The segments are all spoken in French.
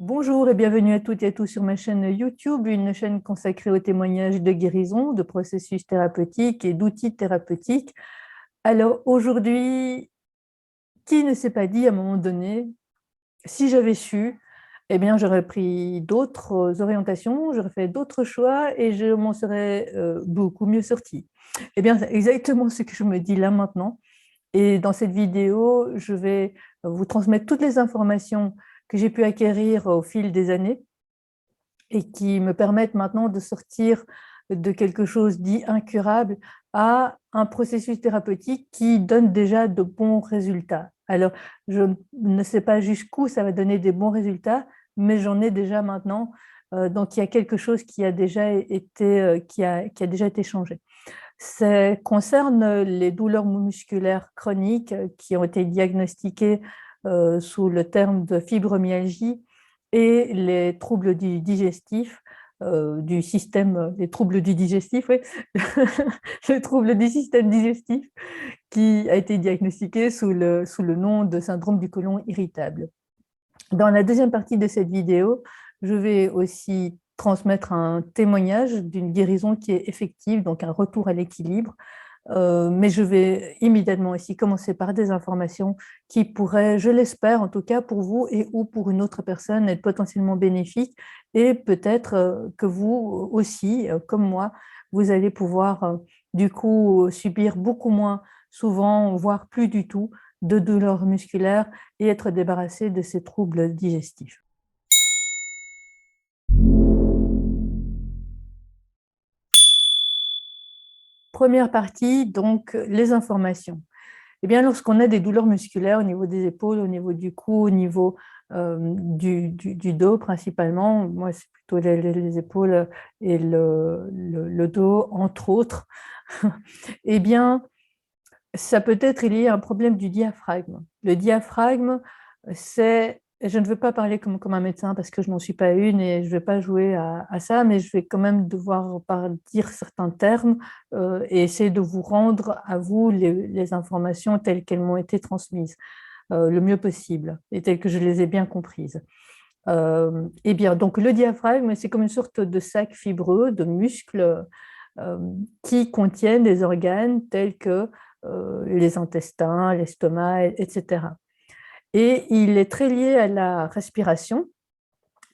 Bonjour et bienvenue à toutes et à tous sur ma chaîne YouTube, une chaîne consacrée aux témoignages de guérison, de processus thérapeutiques et d'outils thérapeutiques. Alors aujourd'hui, qui ne s'est pas dit à un moment donné, si j'avais su, eh bien j'aurais pris d'autres orientations, j'aurais fait d'autres choix et je m'en serais beaucoup mieux sortie. Eh bien c'est exactement ce que je me dis là maintenant. Et dans cette vidéo, je vais vous transmettre toutes les informations que j'ai pu acquérir au fil des années et qui me permettent maintenant de sortir de quelque chose dit incurable à un processus thérapeutique qui donne déjà de bons résultats. Alors, je ne sais pas jusqu'où ça va donner des bons résultats, mais j'en ai déjà maintenant. Donc, il y a quelque chose qui a déjà été, qui a déjà été changé. Ça concerne les douleurs musculaires chroniques qui ont été diagnostiquées sous le terme de fibromyalgie et les troubles du digestif, du système, les troubles du digestif, oui, le trouble du système digestif qui a été diagnostiqué sous le nom de syndrome du côlon irritable. Dans la deuxième partie de cette vidéo, je vais aussi transmettre un témoignage d'une guérison qui est effective, donc un retour à l'équilibre. Mais je vais immédiatement aussi commencer par des informations qui pourraient, je l'espère en tout cas pour vous et ou pour une autre personne, être potentiellement bénéfiques et peut-être que vous aussi, comme moi, vous allez pouvoir du coup subir beaucoup moins souvent, voire plus du tout, de douleurs musculaires et être débarrassé de ces troubles digestifs. Première partie, donc les informations. Eh bien, lorsqu'on a des douleurs musculaires au niveau des épaules, au niveau du cou, au niveau du dos principalement, moi c'est plutôt les épaules et le dos, entre autres, eh bien, ça peut être lié à un problème du diaphragme. Le diaphragme, c'est, je ne veux pas parler comme un médecin parce que je n'en suis pas une et je ne vais pas jouer à ça, mais je vais quand même devoir dire certains termes et essayer de vous rendre à vous les informations telles qu'elles m'ont été transmises le mieux possible et telles que je les ai bien comprises. Eh bien, donc le diaphragme, c'est comme une sorte de sac fibreux, de muscles qui contiennent des organes tels que les intestins, l'estomac, etc. Et il est très lié à la respiration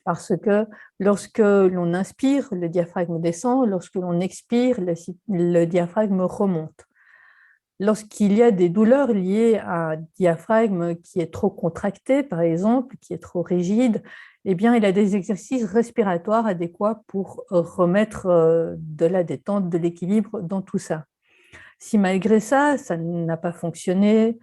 parce que lorsque l'on inspire, le diaphragme descend, lorsque l'on expire, le diaphragme remonte. Lorsqu'il y a des douleurs liées à un diaphragme qui est trop contracté, par exemple, qui est trop rigide, eh bien, il y a des exercices respiratoires adéquats pour remettre de la détente, de l'équilibre dans tout ça. Si malgré ça, ça n'a pas fonctionné,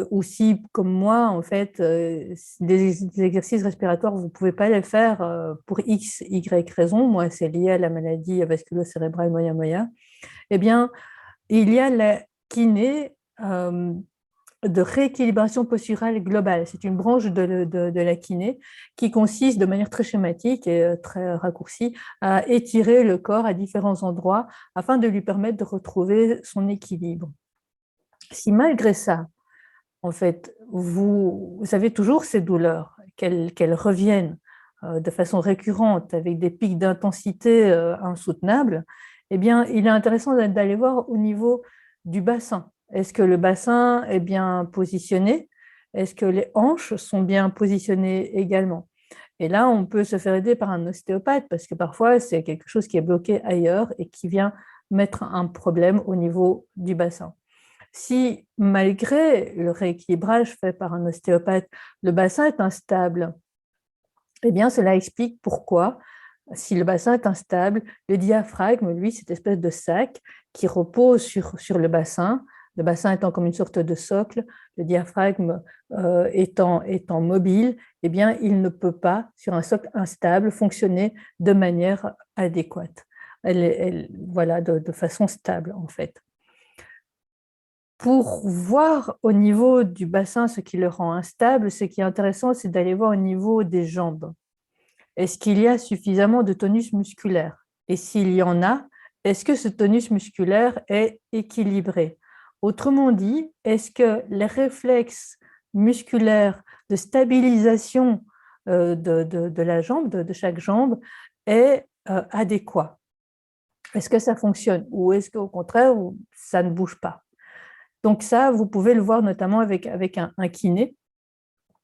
ou si, comme moi, en fait, des exercices respiratoires, vous ne pouvez pas les faire pour X, Y raison, moi, c'est lié à la maladie vasculo-cérébrale moyen-moyen, eh bien, il y a la kiné de rééquilibration posturale globale. C'est une branche de la kiné qui consiste de manière très schématique et très raccourcie à étirer le corps à différents endroits afin de lui permettre de retrouver son équilibre. Si malgré ça, en fait, vous avez toujours ces douleurs, qu'elles reviennent de façon récurrente avec des pics d'intensité insoutenables, eh bien, il est intéressant d'aller voir au niveau du bassin. Est-ce que le bassin est bien positionné? Est-ce que les hanches sont bien positionnées également? Et là, on peut se faire aider par un ostéopathe parce que parfois, c'est quelque chose qui est bloqué ailleurs et qui vient mettre un problème au niveau du bassin. Si, malgré le rééquilibrage fait par un ostéopathe, le bassin est instable, eh bien, cela explique pourquoi, si le bassin est instable, le diaphragme, lui, cette espèce de sac qui repose sur le bassin étant comme une sorte de socle, le diaphragme étant mobile, eh bien, il ne peut pas, sur un socle instable, fonctionner de manière adéquate. Voilà, de façon stable, en fait. Pour voir au niveau du bassin ce qui le rend instable, ce qui est intéressant, c'est d'aller voir au niveau des jambes. Est-ce qu'il y a suffisamment de tonus musculaire? Et s'il y en a, est-ce que ce tonus musculaire est équilibré? Autrement dit, est-ce que les réflexes musculaires de stabilisation de la jambe, de chaque jambe, est adéquat. Est-ce que ça fonctionne ou est-ce qu'au contraire, ça ne bouge pas? Donc ça, vous pouvez le voir notamment avec un kiné,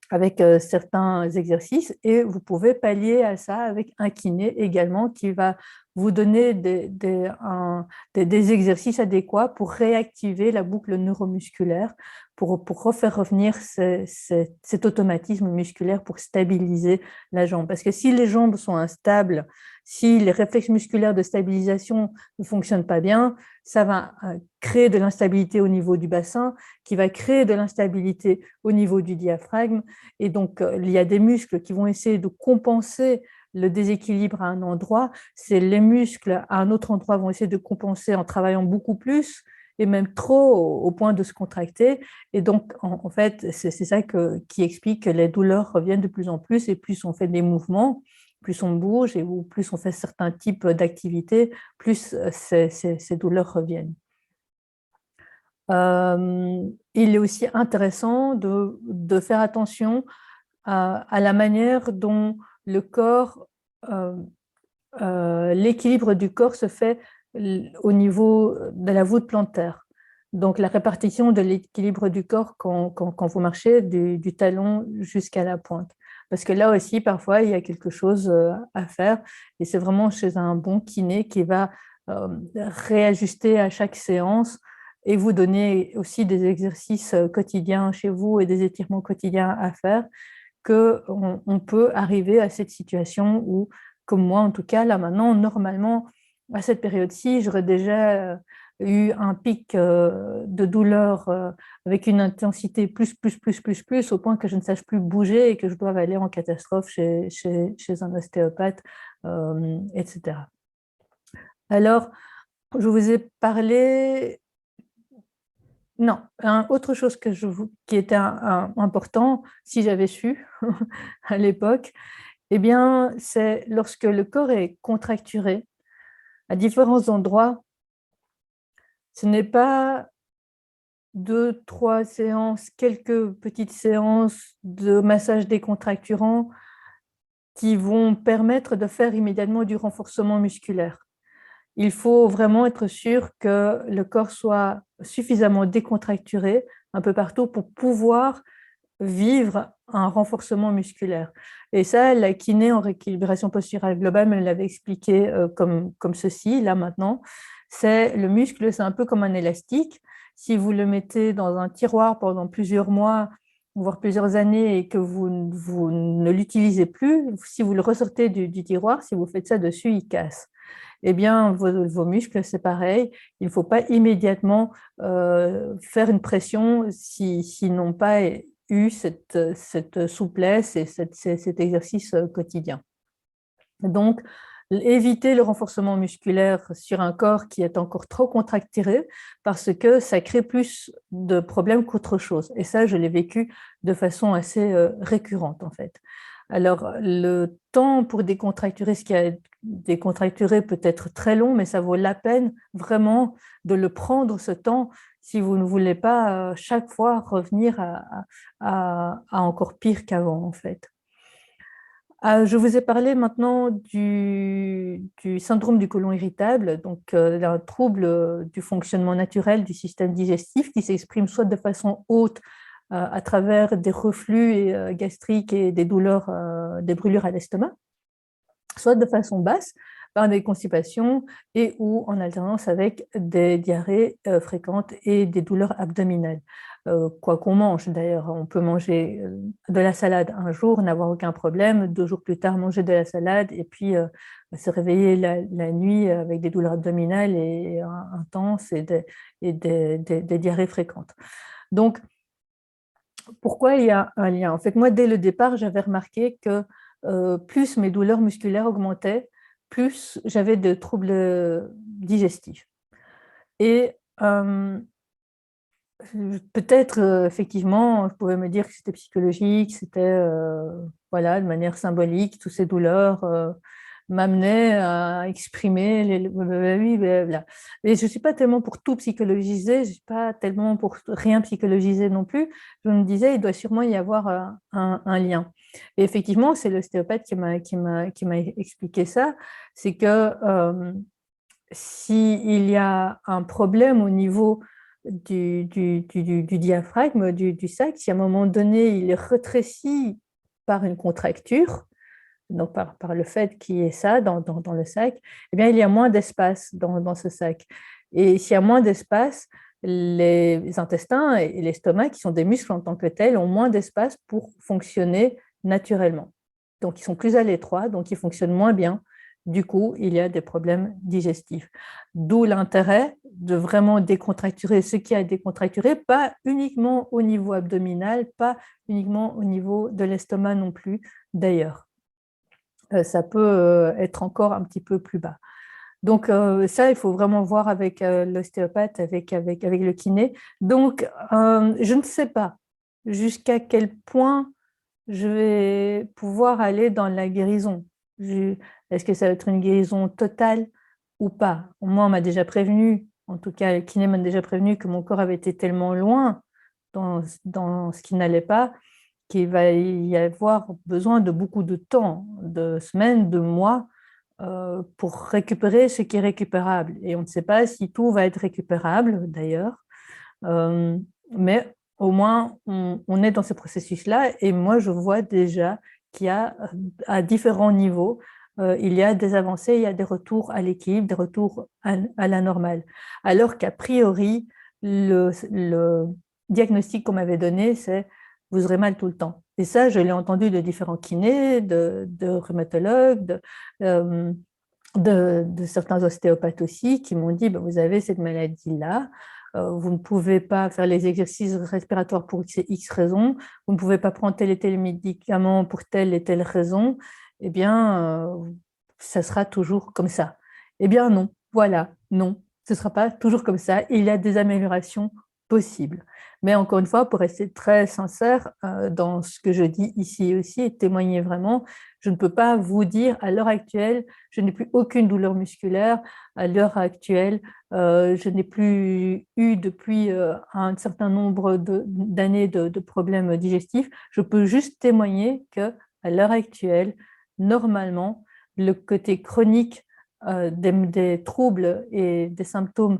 avec certains exercices, et vous pouvez pallier à ça avec un kiné également qui va vous donner des exercices adéquats pour réactiver la boucle neuromusculaire, pour refaire revenir cet automatisme musculaire pour stabiliser la jambe. Parce que si les jambes sont instables, si les réflexes musculaires de stabilisation ne fonctionnent pas bien, ça va créer de l'instabilité au niveau du bassin, qui va créer de l'instabilité au niveau du diaphragme. Et donc, il y a des muscles qui vont essayer de compenser le déséquilibre à un endroit. C'est les muscles à un autre endroit vont essayer de compenser en travaillant beaucoup plus et même trop au point de se contracter. Et donc, en fait, c'est ça qui explique que les douleurs reviennent de plus en plus, et plus on fait des mouvements, plus on bouge et plus on fait certains types d'activités, plus ces douleurs reviennent. Il est aussi intéressant de faire attention à la manière dont le corps, l'équilibre du corps se fait au niveau de la voûte plantaire. Donc la répartition de l'équilibre du corps quand vous marchez du talon jusqu'à la pointe. Parce que là aussi, parfois, il y a quelque chose à faire, et c'est vraiment chez un bon kiné qui va réajuster à chaque séance et vous donner aussi des exercices quotidiens chez vous et des étirements quotidiens à faire, qu'on peut arriver à cette situation où, comme moi en tout cas, là maintenant, normalement, à cette période-ci, j'aurais déjà eu un pic de douleur avec une intensité plus, au point que je ne sache plus bouger et que je doive aller en catastrophe chez un ostéopathe, etc. Alors, je vous ai parlé. Non, autre chose qui était important, si j'avais su à l'époque, eh bien, c'est lorsque le corps est contracturé à différents endroits, ce n'est pas 2, 3 séances, quelques petites séances de massage décontracturant qui vont permettre de faire immédiatement du renforcement musculaire. Il faut vraiment être sûr que le corps soit suffisamment décontracturé un peu partout pour pouvoir vivre un renforcement musculaire. Et ça, la kiné en rééquilibration posturale globale me l'avait expliqué comme ceci, là maintenant. C'est le muscle, c'est un peu comme un élastique. Si vous le mettez dans un tiroir pendant plusieurs mois, voire plusieurs années, et que vous ne l'utilisez plus, si vous le ressortez du tiroir, si vous faites ça dessus, il casse. Eh bien, vos muscles, c'est pareil. Il ne faut pas immédiatement faire une pression s'ils n'ont pas eu cette souplesse et cet exercice quotidien. Donc, éviter le renforcement musculaire sur un corps qui est encore trop contracturé, parce que ça crée plus de problèmes qu'autre chose. Et ça, je l'ai vécu de façon assez récurrente, en fait. Alors, le temps pour décontracturer ce qui a décontracturé peut être très long, mais ça vaut la peine vraiment de le prendre, ce temps, si vous ne voulez pas chaque fois revenir à encore pire qu'avant, en fait. Je vous ai parlé maintenant du syndrome du côlon irritable, donc un trouble du fonctionnement naturel du système digestif qui s'exprime soit de façon haute à travers des reflux gastriques et des douleurs, des brûlures à l'estomac, soit de façon basse par des constipations et ou en alternance avec des diarrhées fréquentes et des douleurs abdominales. Quoi qu'on mange d'ailleurs, on peut manger de la salade un jour, n'avoir aucun problème, 2 jours plus tard manger de la salade et puis se réveiller la nuit avec des douleurs abdominales intenses et des diarrhées fréquentes. Donc, pourquoi il y a un lien? En fait, moi, dès le départ, j'avais remarqué que plus mes douleurs musculaires augmentaient, plus j'avais de troubles digestifs. Et peut-être, effectivement, je pouvais me dire que c'était psychologique, c'était voilà, de manière symbolique, toutes ces douleurs. m'amenait à exprimer oui, blablabla. Et je ne suis pas tellement pour tout psychologiser, je ne suis pas tellement pour rien psychologiser non plus. Je me disais, il doit sûrement y avoir un lien. Et effectivement, c'est l'ostéopathe qui m'a expliqué ça, c'est que s'il y a un problème au niveau du diaphragme, du sac, si à un moment donné, il est rétréci par une contracture, donc par le fait qu'il y ait ça dans le sac, eh bien, il y a moins d'espace dans ce sac. Et s'il y a moins d'espace, les intestins et l'estomac, qui sont des muscles en tant que tels, ont moins d'espace pour fonctionner naturellement. Donc, ils sont plus à l'étroit, donc ils fonctionnent moins bien. Du coup, il y a des problèmes digestifs. D'où l'intérêt de vraiment décontracturer ce qui a décontracturé, pas uniquement au niveau abdominal, pas uniquement au niveau de l'estomac non plus, d'ailleurs. Ça peut être encore un petit peu plus bas. Donc ça, il faut vraiment voir avec l'ostéopathe, avec le kiné. Donc, je ne sais pas jusqu'à quel point je vais pouvoir aller dans la guérison. Est-ce que ça va être une guérison totale ou pas? Moi, on m'a déjà prévenu, en tout cas, le kiné m'a déjà prévenu que mon corps avait été tellement loin dans ce qui n'allait pas, qu'il va y avoir besoin de beaucoup de temps, de semaines, de mois, pour récupérer ce qui est récupérable. Et on ne sait pas si tout va être récupérable, d'ailleurs, mais au moins, on est dans ce processus-là. Et moi, je vois déjà qu'il y a, à différents niveaux, il y a des avancées, il y a des retours à l'équilibre, des retours à la normale. Alors qu'a priori, le diagnostic qu'on m'avait donné, c'est vous aurez mal tout le temps. Et ça, je l'ai entendu de différents kinés, de rhumatologues, de certains ostéopathes aussi, qui m'ont dit, bah, vous avez cette maladie-là, vous ne pouvez pas faire les exercices respiratoires pour X raisons, vous ne pouvez pas prendre tel et tel médicament pour telle et telle raison, eh bien, ça sera toujours comme ça. Eh bien non, voilà, non, ce ne sera pas toujours comme ça, il y a des améliorations possibles. Mais encore une fois, pour rester très sincère dans ce que je dis ici aussi et témoigner vraiment, je ne peux pas vous dire à l'heure actuelle, je n'ai plus aucune douleur musculaire. À l'heure actuelle, je n'ai plus eu depuis un certain nombre d'années de problèmes digestifs. Je peux juste témoigner qu'à l'heure actuelle, normalement, le côté chronique des troubles et des symptômes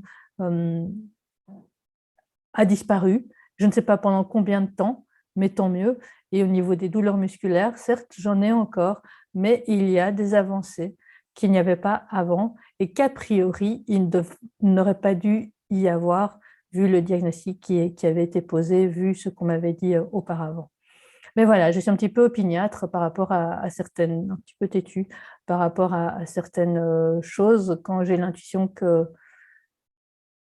a disparu. Je ne sais pas pendant combien de temps, mais tant mieux. Et au niveau des douleurs musculaires, certes, j'en ai encore, mais il y a des avancées qu'il n'y avait pas avant et qu'a priori, il n'aurait pas dû y avoir, vu le diagnostic qui avait été posé, vu ce qu'on m'avait dit auparavant. Mais voilà, je suis un petit peu opiniâtre par rapport à certaines, un petit peu têtue, par rapport à certaines choses. Quand j'ai l'intuition qu'il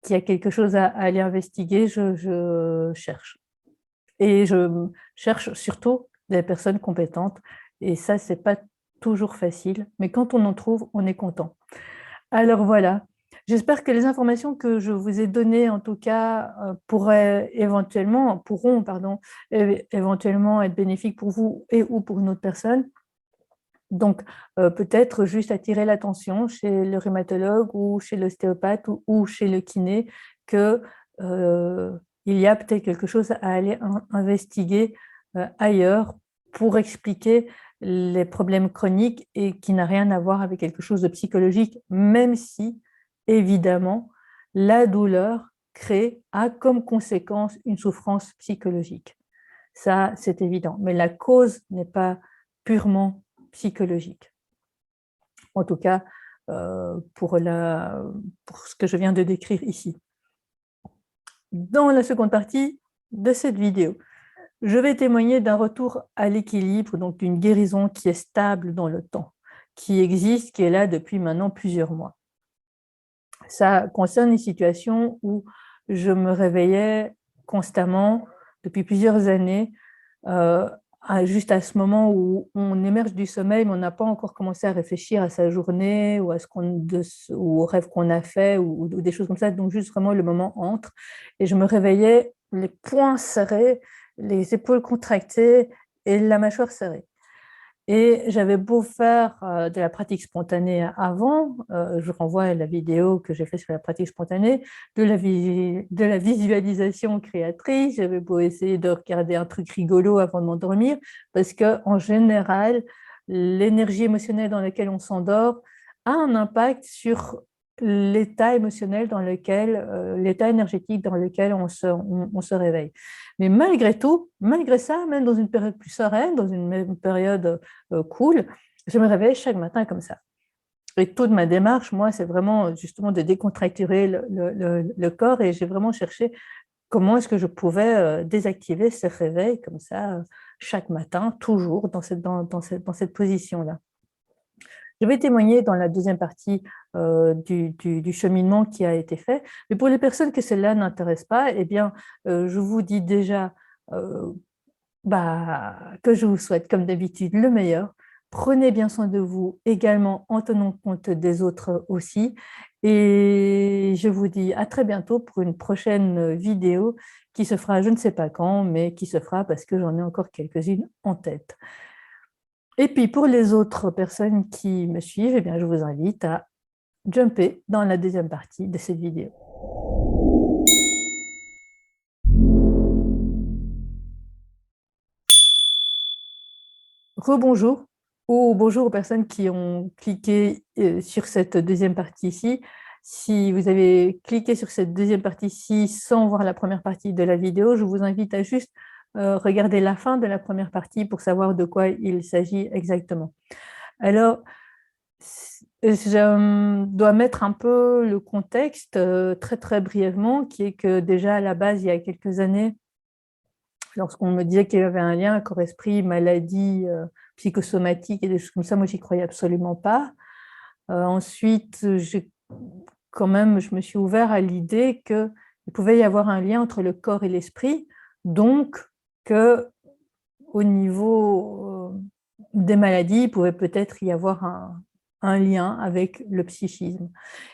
y a quelque chose à aller investiguer, je cherche. Et je cherche surtout des personnes compétentes. Et ça, c'est pas toujours facile, mais quand on en trouve, on est content. Alors voilà, j'espère que les informations que je vous ai données, en tout cas, pourront, pardon, éventuellement être bénéfiques pour vous et ou pour une autre personne. Donc, peut-être juste attirer l'attention chez le rhumatologue ou chez l'ostéopathe ou chez le kiné que il y a peut-être quelque chose à aller investiguer ailleurs pour expliquer les problèmes chroniques et qui n'a rien à voir avec quelque chose de psychologique, même si, évidemment, la douleur a comme conséquence une souffrance psychologique. Ça, c'est évident. Mais la cause n'est pas purement psychologique. En tout cas, pour ce que je viens de décrire ici. Dans la seconde partie de cette vidéo, je vais témoigner d'un retour à l'équilibre, donc d'une guérison qui est stable dans le temps, qui existe, qui est là depuis maintenant plusieurs mois. Ça concerne une situation où je me réveillais constamment depuis plusieurs années, juste à ce moment où on émerge du sommeil, mais on n'a pas encore commencé à réfléchir à sa journée ou ou au rêve qu'on a fait ou des choses comme ça. Donc, juste vraiment, le moment entre. Et je me réveillais les poings serrés, les épaules contractées et la mâchoire serrée. Et j'avais beau faire de la pratique spontanée avant, je renvoie à la vidéo que j'ai faite sur la pratique spontanée, de la visualisation créatrice, j'avais beau essayer de regarder un truc rigolo avant de m'endormir, parce qu'en général, l'énergie émotionnelle dans laquelle on s'endort a un impact sur l'état émotionnel dans lequel, l'état énergétique dans lequel on se réveille. Mais malgré tout, malgré ça, même dans une période plus sereine, dans une même période cool, je me réveille chaque matin comme ça. Et toute ma démarche, moi, c'est vraiment justement de décontracturer le corps, et j'ai vraiment cherché comment est-ce que je pouvais désactiver ce réveil comme ça chaque matin, toujours dans cette position-là. Je vais témoigner dans la deuxième partie du cheminement qui a été fait. Mais pour les personnes que cela n'intéresse pas, eh bien, je vous dis déjà euh, que je vous souhaite, comme d'habitude, le meilleur. Prenez bien soin de vous également en tenant compte des autres aussi. Et je vous dis à très bientôt pour une prochaine vidéo qui se fera je ne sais pas quand, mais qui se fera parce que j'en ai encore quelques-unes en tête. Et puis pour les autres personnes qui me suivent, eh bien, je vous invite à jumper dans la deuxième partie de cette vidéo. Rebonjour ou bonjour aux personnes qui ont cliqué sur cette deuxième partie ici. Si vous avez cliqué sur cette deuxième partie ici sans voir la première partie de la vidéo, je vous invite à juste regarder la fin de la première partie pour savoir de quoi il s'agit exactement. Alors, je dois mettre un peu le contexte très très brièvement, qui est que déjà à la base, il y a quelques années, lorsqu'on me disait qu'il y avait un lien corps-esprit, maladie psychosomatique et des choses comme ça, moi j'y croyais absolument pas. Ensuite, quand même, je me suis ouvert à l'idée qu'il pouvait y avoir un lien entre le corps et l'esprit, donc que au niveau des maladies, il pouvait peut-être y avoir un lien avec le psychisme.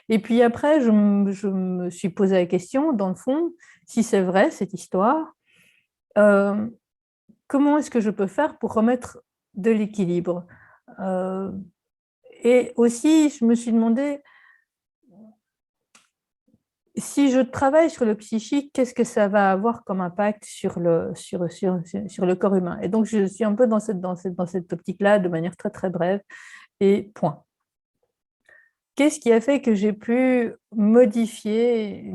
Et puis après, je me suis posé la question, dans le fond, si c'est vrai cette histoire, euh, comment est-ce que je peux faire pour remettre de l'équilibre? Et aussi, je me suis demandé, si je travaille sur le psychique, qu'est-ce que ça va avoir comme impact sur le corps humain? Et donc, je suis un peu dans cette optique-là, de manière très, très brève, et point. Qu'est-ce qui a fait que j'ai pu modifier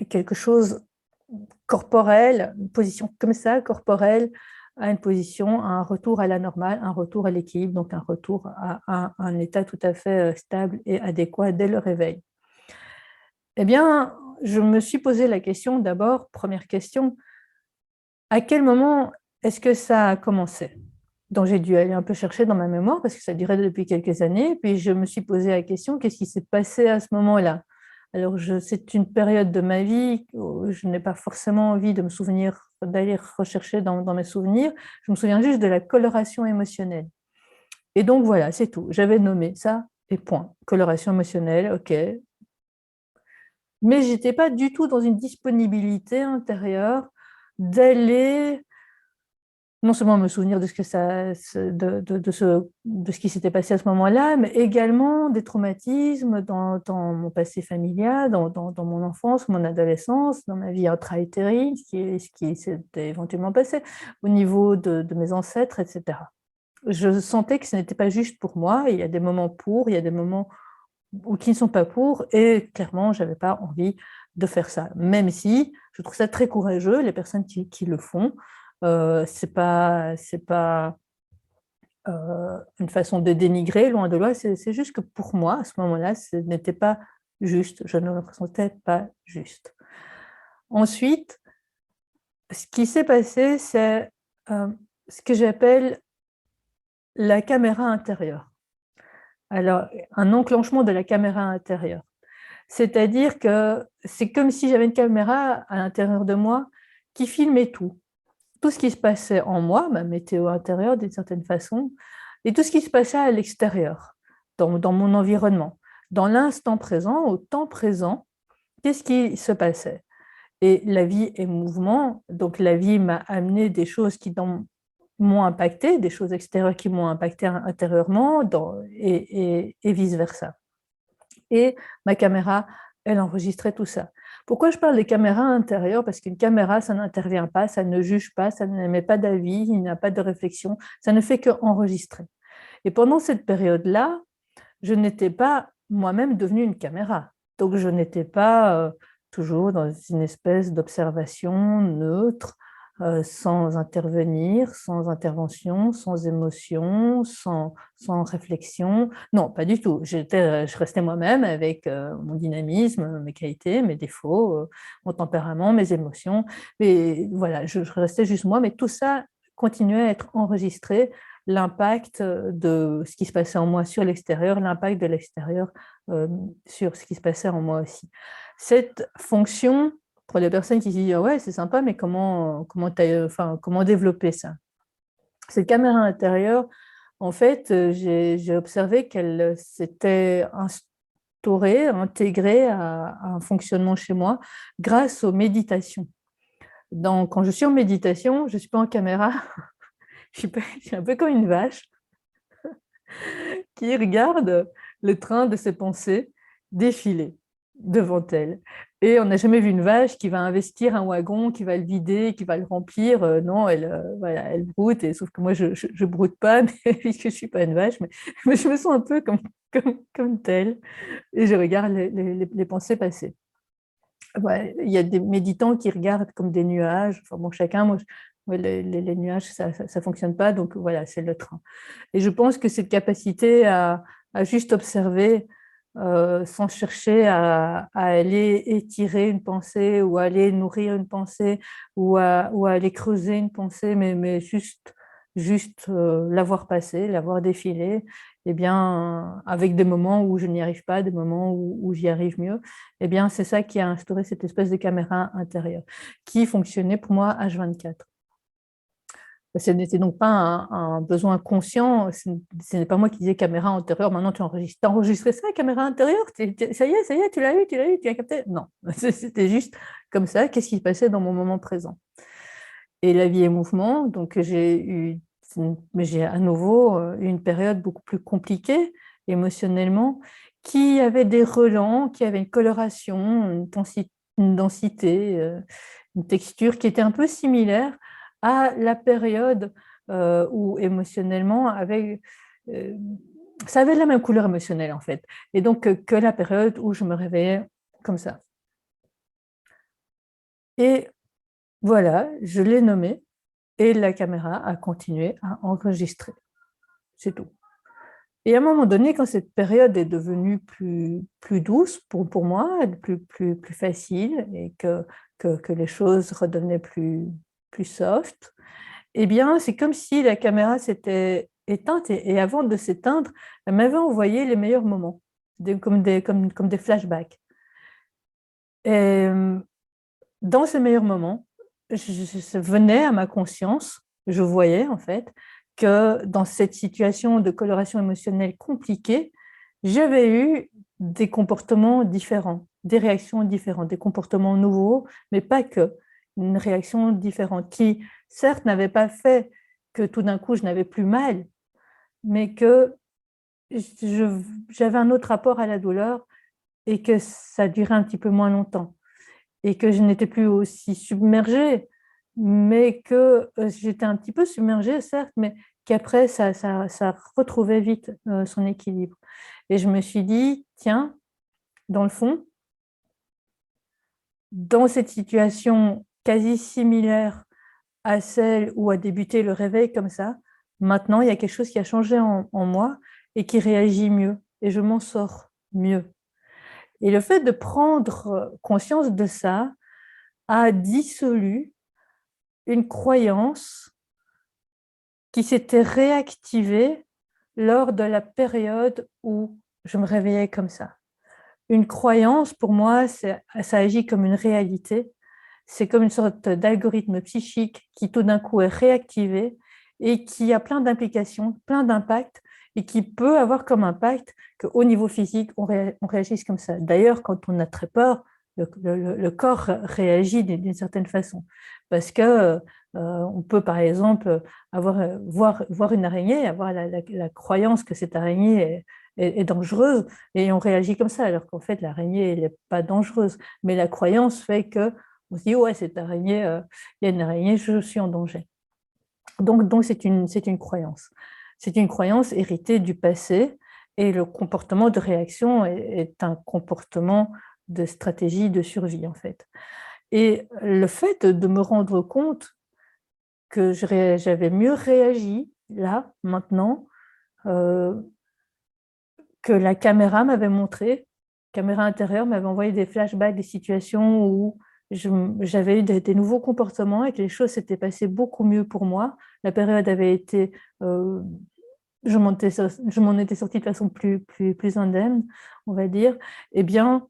quelque chose corporel, une position comme ça, corporelle, à une position, à un retour à la normale, un retour à l'équilibre, donc un retour à un état tout à fait stable et adéquat dès le réveil? Eh bien, je me suis posé la question d'abord, première question, à quel moment est-ce que ça a commencé? Donc j'ai dû aller un peu chercher dans ma mémoire parce que ça durait depuis quelques années, puis je me suis posé la question, qu'est-ce qui s'est passé à ce moment-là? Alors c'est une période de ma vie où je n'ai pas forcément envie de me souvenir, d'aller rechercher dans mes souvenirs, je me souviens juste de la coloration émotionnelle. Et donc voilà, c'est tout, j'avais nommé ça et point. Coloration émotionnelle, ok, mais je n'étais pas du tout dans une disponibilité intérieure d'aller non seulement me souvenir de ce qui s'était passé à ce moment-là, mais également des traumatismes dans mon passé familial, dans mon enfance, mon adolescence, dans ma vie intra-utérine, ce qui s'était éventuellement passé au niveau de mes ancêtres, etc. Je sentais que ce n'était pas juste pour moi, il y a des moments pour, il y a des moments ou qui ne sont pas pour, et clairement, je n'avais pas envie de faire ça, même si je trouve ça très courageux, les personnes qui le font. C'est pas une façon de dénigrer, loin de là, c'est juste que pour moi, à ce moment-là, ce n'était pas juste, je ne le ressentais pas juste. Ensuite, ce qui s'est passé, c'est ce que j'appelle la caméra intérieure. Alors, un enclenchement de la caméra intérieure. C'est-à-dire que c'est comme si j'avais une caméra à l'intérieur de moi qui filmait tout. Tout ce qui se passait en moi, ma météo intérieure d'une certaine façon, et tout ce qui se passait à l'extérieur, dans mon environnement. Dans l'instant présent, au temps présent, qu'est-ce qui se passait? Et la vie est mouvement, donc la vie m'a amené des choses qui, dans m'ont impacté, des choses extérieures qui m'ont impacté intérieurement, et vice-versa. Et ma caméra, elle enregistrait tout ça. Pourquoi je parle des caméras intérieures? Parce qu'une caméra, ça n'intervient pas, ça ne juge pas, ça n'émet pas d'avis, il n'y a pas de réflexion, ça ne fait qu'enregistrer. Et pendant cette période-là, je n'étais pas moi-même devenue une caméra. Donc je n'étais pas toujours dans une espèce d'observation neutre, sans intervenir, sans intervention, sans émotion, sans réflexion. Non, pas du tout. Je restais moi-même avec mon dynamisme, mes qualités, mes défauts, mon tempérament, mes émotions. Mais voilà, je restais juste moi, mais tout ça continuait à être enregistré, l'impact de ce qui se passait en moi sur l'extérieur, l'impact de l'extérieur sur ce qui se passait en moi aussi. Cette fonction, pour les personnes qui se disent ouais, c'est sympa, mais comment développer ça? Cette caméra intérieure, en fait, j'ai observé qu'elle s'était instaurée, intégrée à un fonctionnement chez moi grâce aux méditations. Quand je suis en méditation, je ne suis pas en caméra, je suis un peu comme une vache qui regarde le train de ses pensées défiler devant elle. Et on n'a jamais vu une vache qui va investir un wagon, qui va le vider, qui va le remplir. Non, voilà, elle broute, et, sauf que moi, je ne broute pas, mais, puisque je ne suis pas une vache, mais je me sens un peu comme telle, et je regarde les pensées passer. Ouais, il y a des méditants qui regardent comme des nuages. Enfin, bon, chacun, moi, les nuages, ça ne fonctionne pas, donc voilà, c'est le train. Et je pense que cette capacité à juste observer, sans chercher à aller étirer une pensée, ou à aller nourrir une pensée, ou à aller creuser une pensée, mais juste la voir passer, la voir défiler, eh bien, avec des moments où je n'y arrive pas, des moments où j'y arrive mieux, eh bien, c'est ça qui a instauré cette espèce de caméra intérieure, qui fonctionnait pour moi H24. Ce n'était donc pas un besoin conscient, ce n'est pas moi qui disais caméra intérieure, maintenant tu enregistres. T'as enregistré ça, caméra intérieure? Ça y est, tu l'as eu, tu as capté? Non, c'était juste comme ça, qu'est-ce qui se passait dans mon moment présent. Et la vie est mouvement, donc j'ai à nouveau eu une période beaucoup plus compliquée émotionnellement, qui avait des relents, qui avait une coloration, une densité, une texture qui était un peu similaire à la période où émotionnellement ça avait la même couleur émotionnelle en fait, et donc que la période où je me réveillais comme ça. Et voilà, je l'ai nommé, et la caméra a continué à enregistrer. C'est tout. Et à un moment donné, quand cette période est devenue plus douce pour moi, plus facile, et que les choses redevenaient plus soft, eh bien, c'est comme si la caméra s'était éteinte, et avant de s'éteindre, elle m'avait envoyé les meilleurs moments, comme des flashbacks. Et dans ces meilleurs moments, je venais à ma conscience, je voyais en fait que dans cette situation de coloration émotionnelle compliquée, j'avais eu des comportements différents, des réactions différentes, des comportements nouveaux, mais pas que, une réaction différente qui, certes, n'avait pas fait que tout d'un coup je n'avais plus mal, mais que j'avais un autre rapport à la douleur, et que ça durait un petit peu moins longtemps, et que je n'étais plus aussi submergée, mais que j'étais un petit peu submergée, certes, mais qu'après, ça retrouvait vite son équilibre. Et je me suis dit, tiens, dans le fond, dans cette situation quasi similaire à celle où a débuté le réveil comme ça, maintenant, il y a quelque chose qui a changé en moi et qui réagit mieux, et je m'en sors mieux. Et le fait de prendre conscience de ça a dissolu une croyance qui s'était réactivée lors de la période où je me réveillais comme ça. Une croyance, pour moi, ça agit comme une réalité. C'est comme une sorte d'algorithme psychique qui tout d'un coup est réactivé, et qui a plein d'implications, plein d'impacts, et qui peut avoir comme impact qu'au niveau physique, on réagisse comme ça. D'ailleurs, quand on a très peur, le corps réagit d'une certaine façon. parce que on peut par exemple voir une araignée, avoir la croyance que cette araignée est dangereuse, et on réagit comme ça, alors qu'en fait l'araignée elle n'est pas dangereuse, mais la croyance fait que on se dit ouais, cette araignée, il y a une araignée, je suis en danger. Donc c'est une croyance. C'est une croyance héritée du passé, et le comportement de réaction est un comportement de stratégie de survie en fait. Et le fait de me rendre compte que j'avais mieux réagi là, maintenant, euh, que la caméra m'avait montré, caméra intérieure m'avait envoyé des flashbacks, des situations où j'avais eu des nouveaux comportements et que les choses s'étaient passées beaucoup mieux pour moi. La période avait été, je m'en étais sortie de façon plus indemne, on va dire. Eh bien,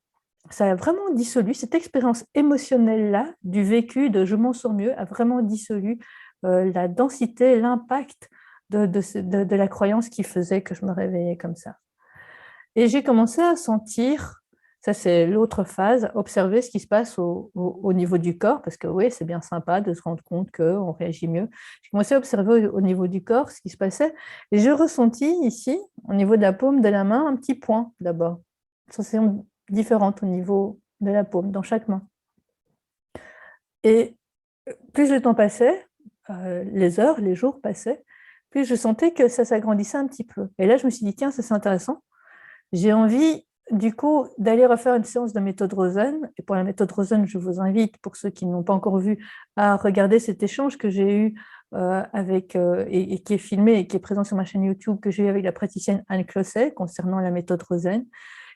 ça a vraiment dissolu, cette expérience émotionnelle-là, du vécu, de je m'en sors mieux, a vraiment dissolu la densité, l'impact de la croyance qui faisait que je me réveillais comme ça. Et j'ai commencé à sentir, ça c'est l'autre phase, observer ce qui se passe au niveau du corps, parce que oui, c'est bien sympa de se rendre compte qu'on réagit mieux. J'ai commencé à observer au niveau du corps ce qui se passait, et j'ai ressenti ici, au niveau de la paume de la main, un petit point d'abord. Sensation différente au niveau de la paume, dans chaque main. Et plus le temps passait, les heures, les jours passaient, plus je sentais que ça s'agrandissait un petit peu. Et là, je me suis dit, tiens, ça c'est intéressant. J'ai envie, du coup, d'aller refaire une séance de méthode Rosen. Et pour la méthode Rosen, je vous invite, pour ceux qui n'ont pas encore vu, à regarder cet échange que j'ai eu et qui est filmé et qui est présent sur ma chaîne YouTube, que j'ai eu avec la praticienne Anne Closset concernant la méthode Rosen.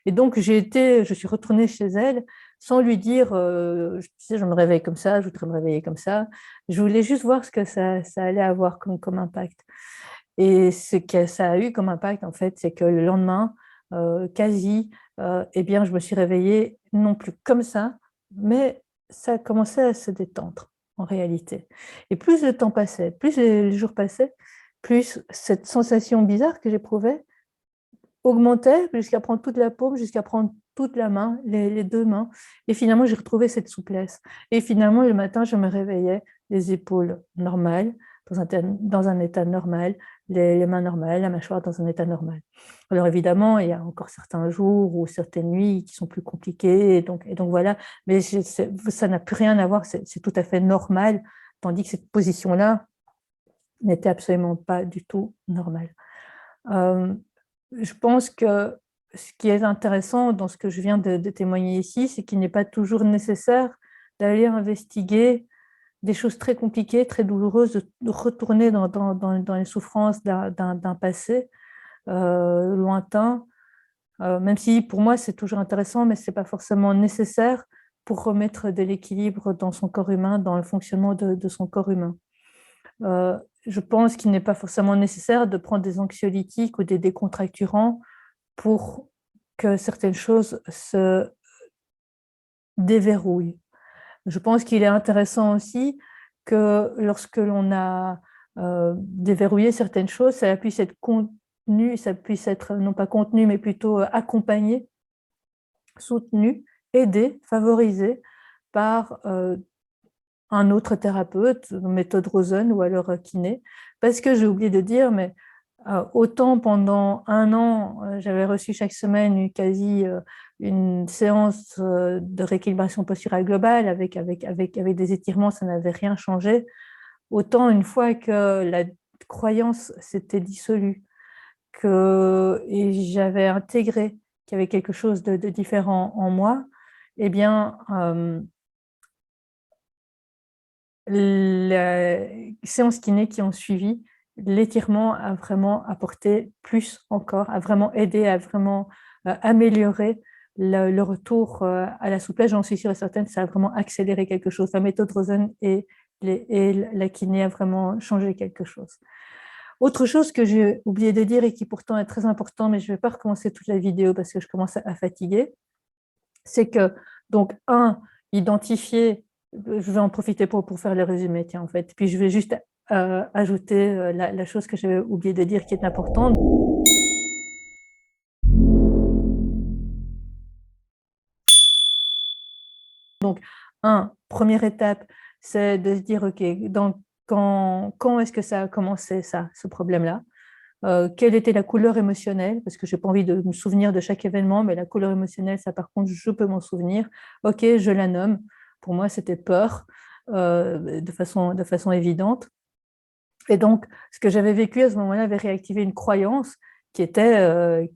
Et donc, je suis retournée chez elle sans lui dire, tu sais, je me réveille comme ça, je voudrais me réveiller comme ça. Je voulais juste voir ce que ça allait avoir comme impact. Et ce que ça a eu comme impact, en fait, c'est que le lendemain, quasi, eh bien, je me suis réveillée non plus comme ça, mais ça a commencé à se détendre, en réalité. Et plus le temps passait, plus les jours passaient, plus cette sensation bizarre que j'éprouvais augmentait jusqu'à prendre toute la paume, jusqu'à prendre toute la main, les deux mains. Et finalement, j'ai retrouvé cette souplesse. Et finalement, le matin, je me réveillais, les épaules normales, dans un état normal, les mains normales, la mâchoire dans un état normal. Alors évidemment, il y a encore certains jours ou certaines nuits qui sont plus compliquées, et donc voilà, mais ça n'a plus rien à voir, c'est tout à fait normal, tandis que cette position-là n'était absolument pas du tout normale. Euh, je pense que ce qui est intéressant dans ce que je viens de témoigner ici, c'est qu'il n'est pas toujours nécessaire d'aller investiguer des choses très compliquées, très douloureuses, de retourner dans les souffrances d'un passé lointain, même si pour moi c'est toujours intéressant, mais ce n'est pas forcément nécessaire pour remettre de l'équilibre dans son corps humain, dans le fonctionnement de son corps humain. Je pense qu'il n'est pas forcément nécessaire de prendre des anxiolytiques ou des décontracturants pour que certaines choses se déverrouillent. Je pense qu'il est intéressant aussi que lorsque l'on a déverrouillé certaines choses, ça puisse être contenu, ça puisse être non pas contenu, mais plutôt accompagné, soutenu, aidé, favorisé par un autre thérapeute, méthode Rosen ou alors kiné, parce que j'ai oublié de dire, mais autant pendant 1 an, j'avais reçu chaque semaine une séance de rééquilibration posturale globale avec des étirements, ça n'avait rien changé. Autant une fois que la croyance s'était dissolue, et j'avais intégré qu'il y avait quelque chose de différent en moi, eh bien, les séances kiné qui ont suivi, l'étirement a vraiment apporté plus encore, a vraiment aidé, a vraiment amélioré le retour à la souplesse. J'en suis sûre et certaine, ça a vraiment accéléré quelque chose. La méthode Rosen et la kiné a vraiment changé quelque chose. Autre chose que j'ai oublié de dire et qui pourtant est très important, mais je ne vais pas recommencer toute la vidéo parce que je commence à fatiguer, c'est que, donc, identifier, je vais en profiter pour faire le résumé, tiens, en fait, puis je vais juste ajouter la chose que j'avais oublié de dire qui est importante. Donc, première étape, c'est de se dire, OK, quand est-ce que ça a commencé, ça, ce problème-là? Quelle était la couleur émotionnelle? Parce que je n'ai pas envie de me souvenir de chaque événement, mais la couleur émotionnelle, ça, par contre, je peux m'en souvenir. OK, je la nomme. Pour moi, c'était peur, de façon évidente. Et donc, ce que j'avais vécu à ce moment-là avait réactivé une croyance qui était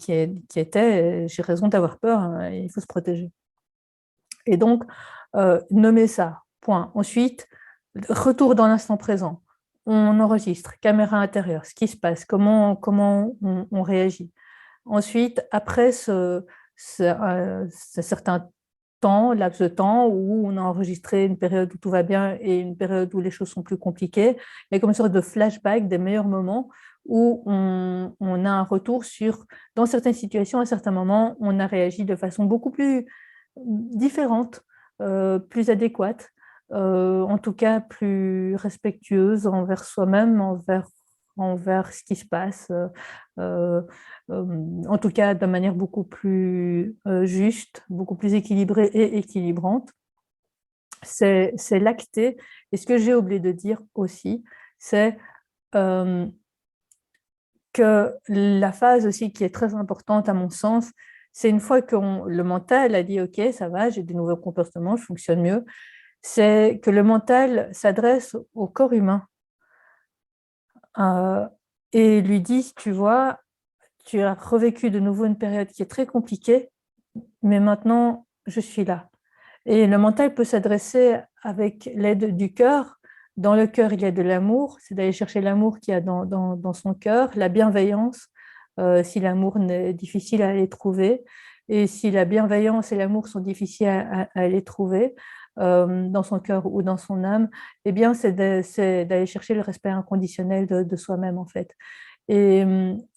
j'ai raison d'avoir peur, hein, il faut se protéger. Et donc, nommer ça, point. Ensuite, retour dans l'instant présent. On enregistre, caméra intérieure, ce qui se passe, comment on réagit. Ensuite, après ce certain temps, laps de temps où on a enregistré une période où tout va bien et une période où les choses sont plus compliquées, il y a comme une sorte de flashback des meilleurs moments où on a un retour sur, dans certaines situations, à certains moments, on a réagi de façon beaucoup plus différente, plus adéquate, en tout cas plus respectueuse envers soi-même, envers ce qui se passe, euh, en tout cas de manière beaucoup plus juste, beaucoup plus équilibrée et équilibrante. C'est l'acter. Et ce que j'ai oublié de dire aussi, c'est euh, que la phase aussi qui est très importante à mon sens, c'est une fois que le mental a dit OK, ça va, j'ai des nouveaux comportements, je fonctionne mieux, c'est que le mental s'adresse au corps humain euh, et lui dit, tu vois, tu as revécu de nouveau une période qui est très compliquée, mais maintenant, je suis là. Et le mental peut s'adresser avec l'aide du cœur. Dans le cœur, il y a de l'amour, c'est d'aller chercher l'amour qu'il y a dans son cœur, la bienveillance, si l'amour est difficile à aller trouver, et si la bienveillance et l'amour sont difficiles à aller trouver dans son cœur ou dans son âme, eh bien, c'est d'aller chercher le respect inconditionnel de soi-même, en fait. Et,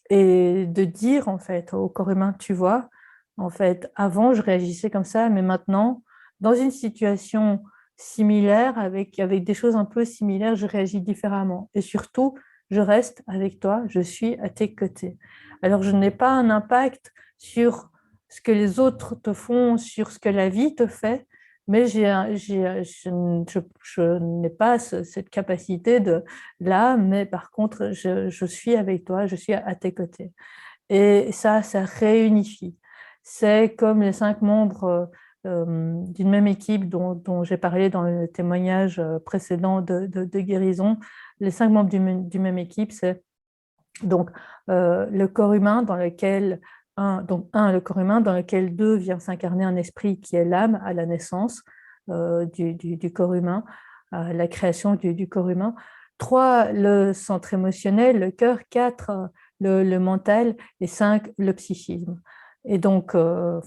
et de dire, en fait, au corps humain, tu vois, en fait, avant, je réagissais comme ça, mais maintenant, dans une situation similaire, avec des choses un peu similaires, je réagis différemment. Et surtout, je reste avec toi, je suis à tes côtés. Alors, je n'ai pas un impact sur ce que les autres te font, sur ce que la vie te fait, mais je n'ai pas cette capacité de là, mais par contre, je suis avec toi, je suis à tes côtés. Et ça réunifie. C'est comme les 5 membres d'une même équipe dont j'ai parlé dans le témoignage précédent de guérison. Les 5 membres d'une même équipe, c'est donc le corps humain dans lequel le corps humain dans lequel 2 vient s'incarner un esprit qui est l'âme à la naissance du corps humain, à la création du corps humain. 3, le centre émotionnel, le cœur. 4, le mental. Et 5, le psychisme. Et donc,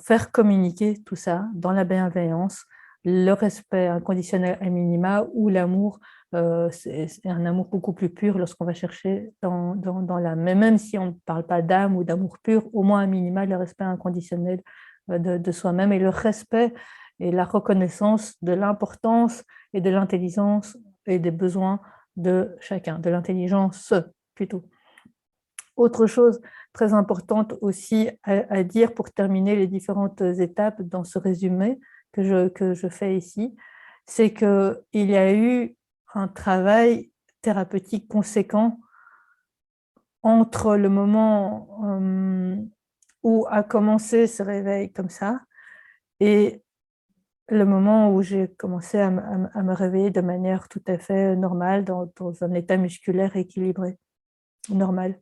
faire communiquer tout ça dans la bienveillance, le respect inconditionnel à minima ou l'amour, c'est un amour beaucoup plus pur lorsqu'on va chercher dans l'âme. Mais même si on ne parle pas d'âme ou d'amour pur, au moins à minima, le respect inconditionnel de soi-même et le respect et la reconnaissance de l'importance et de l'intelligence et des besoins de chacun, de l'intelligence plutôt. Autre chose très importante aussi à dire pour terminer les différentes étapes dans ce résumé que je fais ici, c'est qu'il y a eu un travail thérapeutique conséquent entre le moment où a commencé ce réveil comme ça et le moment où j'ai commencé à me réveiller de manière tout à fait normale, dans un état musculaire équilibré, normal.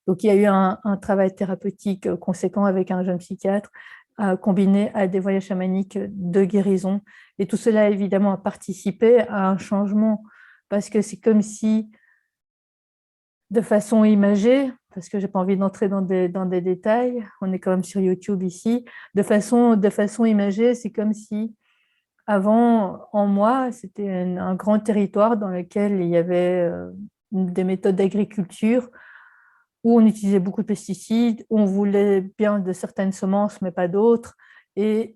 Donc, il y a eu un travail thérapeutique conséquent avec un jeune psychiatre, combiné à des voyages chamaniques de guérison. Et tout cela, évidemment, a participé à un changement, parce que c'est comme si, de façon imagée, parce que je n'ai pas envie d'entrer dans des détails, on est quand même sur YouTube ici, de façon imagée, c'est comme si, avant, en moi, c'était un grand territoire dans lequel il y avait des méthodes d'agriculture où on utilisait beaucoup de pesticides, où on voulait bien de certaines semences, mais pas d'autres, et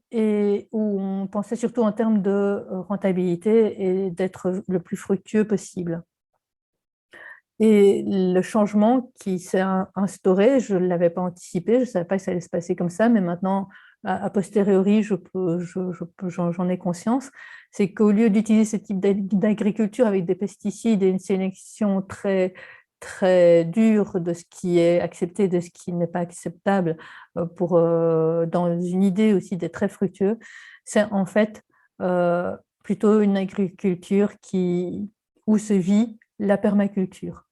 où on pensait surtout en termes de rentabilité et d'être le plus fructueux possible. Et le changement qui s'est instauré, je ne l'avais pas anticipé, je ne savais pas que ça allait se passer comme ça, mais maintenant, a posteriori, j'en ai conscience, c'est qu'au lieu d'utiliser ce type d'agriculture avec des pesticides et une sélection très, très dure de ce qui est accepté, de ce qui n'est pas acceptable, dans une idée aussi d'être très fructueux, c'est en fait plutôt une agriculture où se vit la permaculture.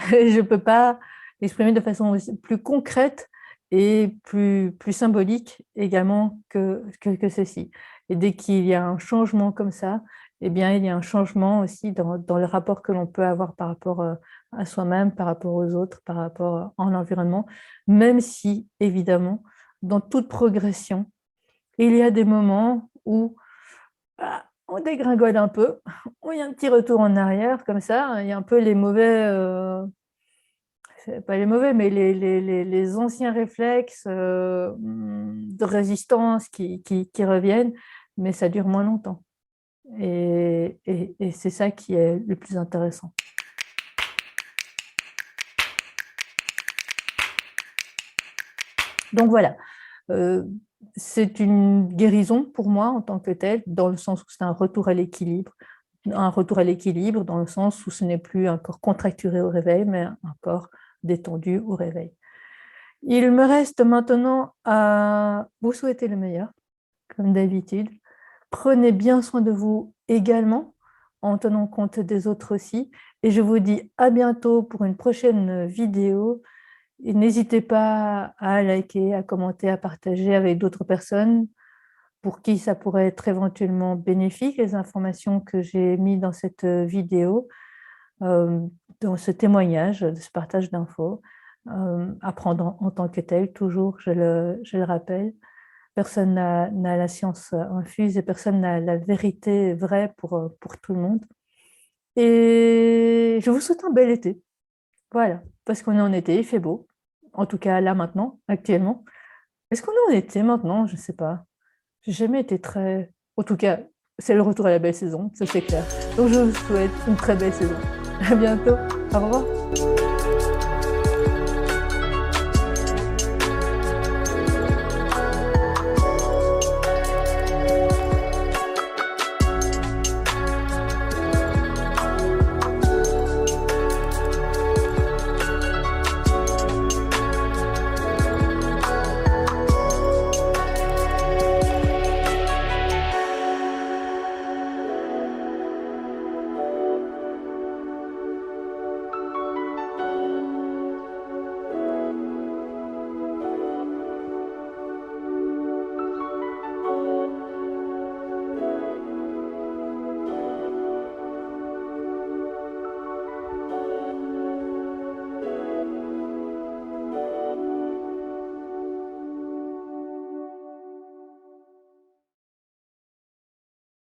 Je ne peux pas l'exprimer de façon plus concrète et plus symbolique également que ceci. Et dès qu'il y a un changement comme ça, eh bien, il y a un changement aussi dans le rapport que l'on peut avoir par rapport à soi-même, par rapport aux autres, par rapport à l'environnement, même si, évidemment, dans toute progression, il y a des moments où on dégringole un peu, où il y a un petit retour en arrière, comme ça, il y a un peu les mauvais, pas les mauvais, mais les anciens réflexes de résistance qui reviennent, mais ça dure moins longtemps. Et c'est ça qui est le plus intéressant. Donc voilà, c'est une guérison pour moi en tant que telle, dans le sens où c'est un retour à l'équilibre dans le sens où ce n'est plus un corps contracturé au réveil, mais un corps détendu au réveil. Il me reste maintenant à vous souhaiter le meilleur, comme d'habitude. Prenez bien soin de vous également, en tenant compte des autres aussi. Et je vous dis à bientôt pour une prochaine vidéo. Et n'hésitez pas à liker, à commenter, à partager avec d'autres personnes pour qui ça pourrait être éventuellement bénéfique, les informations que j'ai mises dans cette vidéo, dans ce témoignage, de ce partage d'infos. Apprendre en tant que tel, toujours, je le rappelle. Personne n'a la science infuse et personne n'a la vérité vraie pour tout le monde. Et je vous souhaite un bel été. Voilà, parce qu'on est en été, il fait beau. En tout cas, là, maintenant, actuellement. Est-ce qu'on est en été maintenant? Je ne sais pas. J'ai jamais été très... En tout cas, c'est le retour à la belle saison, ça c'est clair. Donc je vous souhaite une très belle saison. À bientôt. Au revoir.